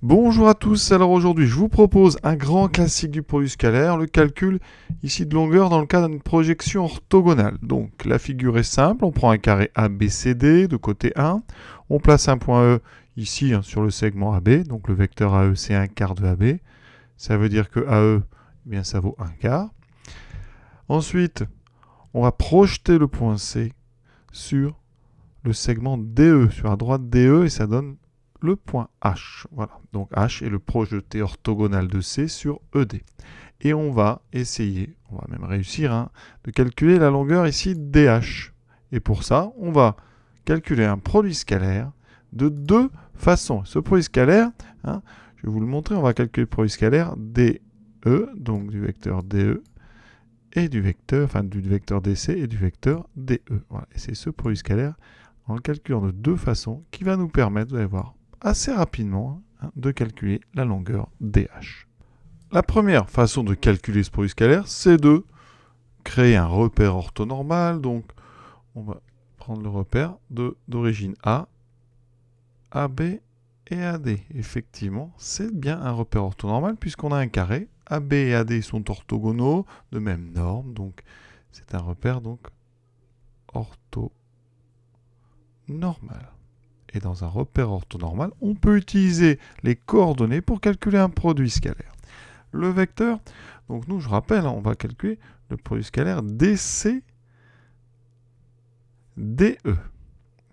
Bonjour à tous, alors aujourd'hui je vous propose un grand classique du produit scalaire, le calcul ici de longueur dans le cadre d'une projection orthogonale. Donc la figure est simple, on prend un carré ABCD de côté 1, on place un point E ici sur le segment AB, donc le vecteur AE c'est un quart de AB, ça veut dire que AE, eh bien, ça vaut un quart. Ensuite, on va projeter le point C sur le segment DE, sur la droite DE, et ça donne le point H. Voilà, donc H est le projeté orthogonal de C sur ED. Et on va essayer, on va même réussir, de calculer la longueur ici DH. Et pour ça, on va calculer un produit scalaire de deux façons. Ce produit scalaire, je vais vous le montrer, on va calculer le produit scalaire DE, donc du vecteur DE, et du vecteur DC et du vecteur DE. Voilà. Et c'est ce produit scalaire en le calculant de deux façons qui va nous permettre, vous allez voir, assez rapidement de calculer la longueur DH. La première façon de calculer ce produit scalaire, c'est de créer un repère orthonormal. Donc, on va prendre le repère d'origine A, AB et AD. Effectivement, c'est bien un repère orthonormal puisqu'on a un carré. AB et AD sont orthogonaux, de même norme. Donc, c'est un repère orthonormal. Et dans un repère orthonormal, on peut utiliser les coordonnées pour calculer un produit scalaire. Le vecteur, donc nous, je rappelle, on va calculer le produit scalaire DC DE.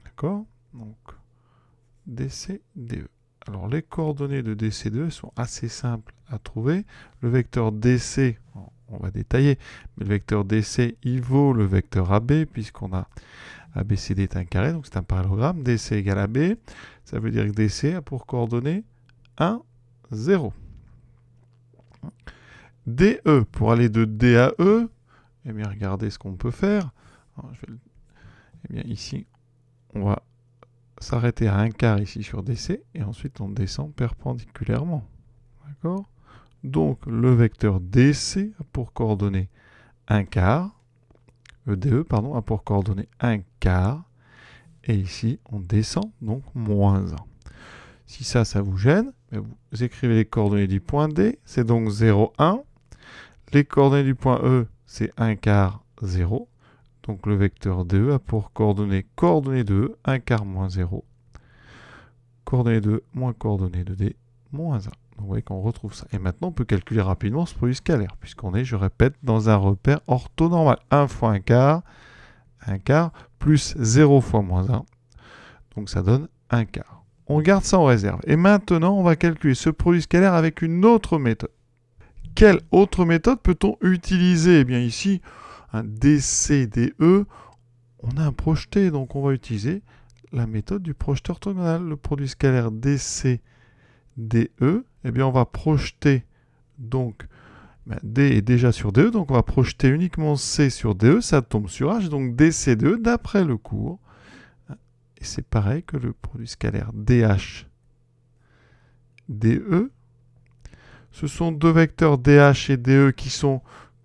D'accord? Donc, DC DE. Alors, les coordonnées de DC DE sont assez simples à trouver. Le vecteur DC, on va détailler, mais le vecteur DC, il vaut le vecteur AB, puisqu'on a ABCD est un carré, donc c'est un parallélogramme. DC égale AB, ça veut dire que DC a pour coordonnées 1, 0. DE, pour aller de D à E, eh bien, regardez ce qu'on peut faire. Alors, eh bien, ici, on va s'arrêter à un quart ici sur DC, et ensuite on descend perpendiculairement. D'accord? Donc, le vecteur DC a pour coordonnées 1 quart, EDE, pardon, a pour coordonnées 1 quart, et ici, on descend, donc moins 1. Si ça vous gêne, vous écrivez les coordonnées du point D, c'est donc 0, 1. Les coordonnées du point E, c'est 1 quart, 0. Donc le vecteur DE a pour coordonnées de E, 1 quart moins 0. Coordonnées de E moins coordonnées de D, moins 1. Donc vous voyez qu'on retrouve ça. Et maintenant, on peut calculer rapidement ce produit scalaire, puisqu'on est, je répète, dans un repère orthonormal. 1 fois 1 quart, plus 0 fois moins 1. Donc ça donne 1 quart. On garde ça en réserve. Et maintenant, on va calculer ce produit scalaire avec une autre méthode. Quelle autre méthode peut-on utiliser? Eh bien ici, un DCDE, on a un projeté, donc on va utiliser la méthode du projeté orthogonal. Le produit scalaire DCDE, eh bien on va projeter, donc D est déjà sur DE, donc on va projeter uniquement C sur DE, ça tombe sur H, donc DCDE d'après le cours. Et c'est pareil que le produit scalaire DH, DE. Ce sont deux vecteurs DH et DE qui sont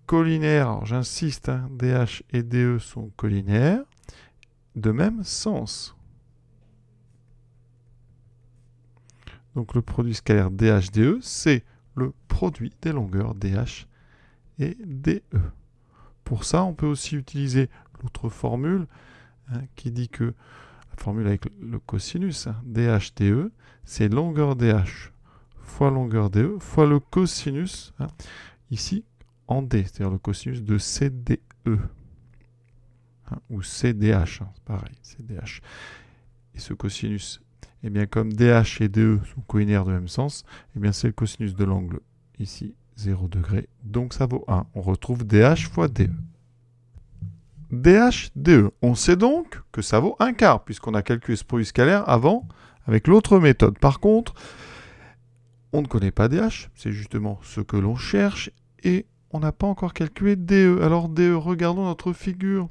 collinaires. Alors j'insiste, DH et DE sont collinaires de même sens. Donc le produit scalaire DH-DE, c'est le produit des longueurs DH et DE. Pour ça, on peut aussi utiliser l'autre formule qui dit que la formule avec le cosinus, DH-DE, c'est longueur DH fois longueur DE fois le cosinus, ici en D, c'est-à-dire le cosinus de CDE. Ou CDH, c'est pareil, CDH. Et ce cosinus, eh bien comme DH et DE sont collinaires de même sens, eh bien c'est le cosinus de l'angle ici, 0 degré, donc ça vaut 1. On retrouve DH fois DE. DH, DE. On sait donc que ça vaut 1 quart, puisqu'on a calculé ce produit scalaire avant avec l'autre méthode. Par contre, on ne connaît pas DH, c'est justement ce que l'on cherche, et on n'a pas encore calculé DE. Alors DE, regardons notre figure.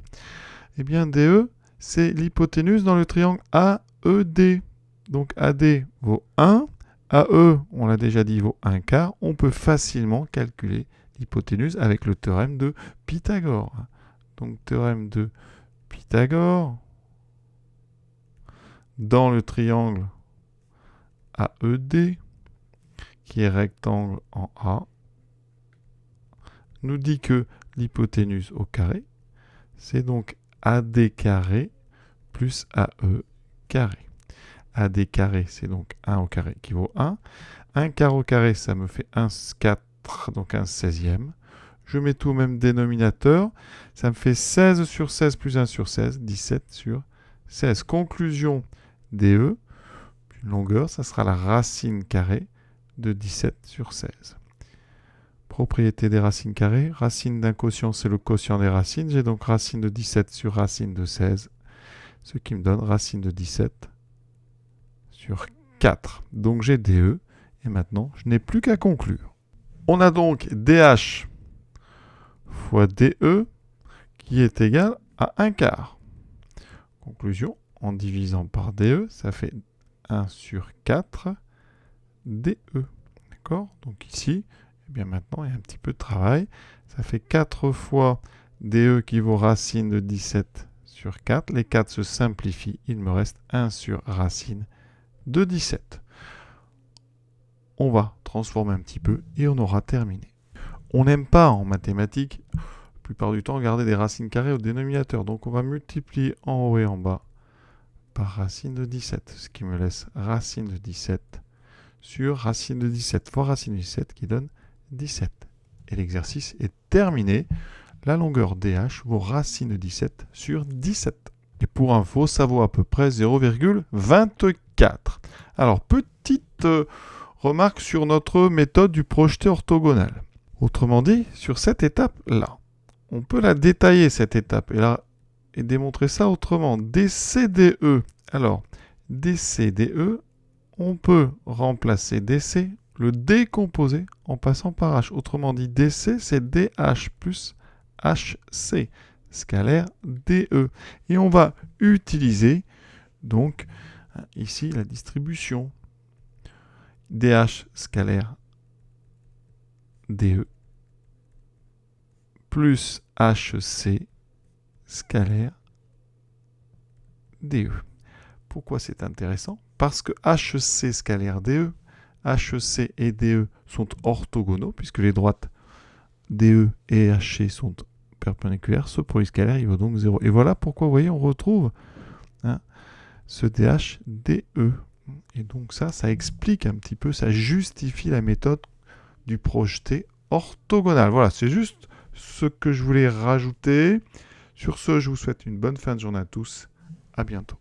Eh bien DE, c'est l'hypoténuse dans le triangle AED. Donc AD vaut 1, AE, on l'a déjà dit, vaut 1 quart. On peut facilement calculer l'hypoténuse avec le théorème de Pythagore. Donc théorème de Pythagore dans le triangle AED. qui est rectangle en A, nous dit que l'hypoténuse au carré, c'est donc AD carré plus AE carré. AD carré, c'est donc 1 au carré qui vaut 1. 1 quart au carré, ça me fait 1 4, donc 1 16e. Je mets tout au même dénominateur. Ça me fait 16 sur 16 plus 1 sur 16, 17 sur 16. Conclusion DE, longueur, ça sera la racine carrée de 17 sur 16. Propriété des racines carrées. Racine d'un quotient, c'est le quotient des racines. J'ai donc racine de 17 sur racine de 16, ce qui me donne racine de 17 sur 4. Donc j'ai DE, et maintenant, je n'ai plus qu'à conclure. On a donc DH fois DE qui est égal à 1 quart. Conclusion, en divisant par DE, ça fait 1 sur 4 DE. D'accord? Donc ici, eh bien maintenant, il y a un petit peu de travail. Ça fait 4 fois DE qui vaut racine de 17 sur 4. Les 4 se simplifient. Il me reste 1 sur racine de 17. On va transformer un petit peu et on aura terminé. On n'aime pas en mathématiques, la plupart du temps, garder des racines carrées au dénominateur. Donc on va multiplier en haut et en bas par racine de 17, ce qui me laisse racine de 17 sur racine de 17 fois racine de 17 qui donne 17. Et l'exercice est terminé. La longueur DH vaut racine de 17 sur 17. Et pour info, ça vaut à peu près 0,24. Alors, petite remarque sur notre méthode du projeté orthogonal. Autrement dit, sur cette étape-là, on peut la détailler, cette étape, et démontrer ça autrement. DCDE. Alors, DCDE, on peut remplacer DC, le décomposer en passant par H. Autrement dit, DC, c'est DH plus HC, scalaire DE. Et on va utiliser, donc, ici, la distribution. DH scalaire DE plus HC scalaire DE. Pourquoi c'est intéressant? Parce que HC scalaire DE, HC et DE sont orthogonaux, puisque les droites DE et HC sont perpendiculaires. Ce produit scalaire, il vaut donc 0. Et voilà pourquoi, vous voyez, on retrouve ce DH DE. Et donc ça explique un petit peu, ça justifie la méthode du projeté orthogonal. Voilà, c'est juste ce que je voulais rajouter. Sur ce, je vous souhaite une bonne fin de journée à tous. À bientôt.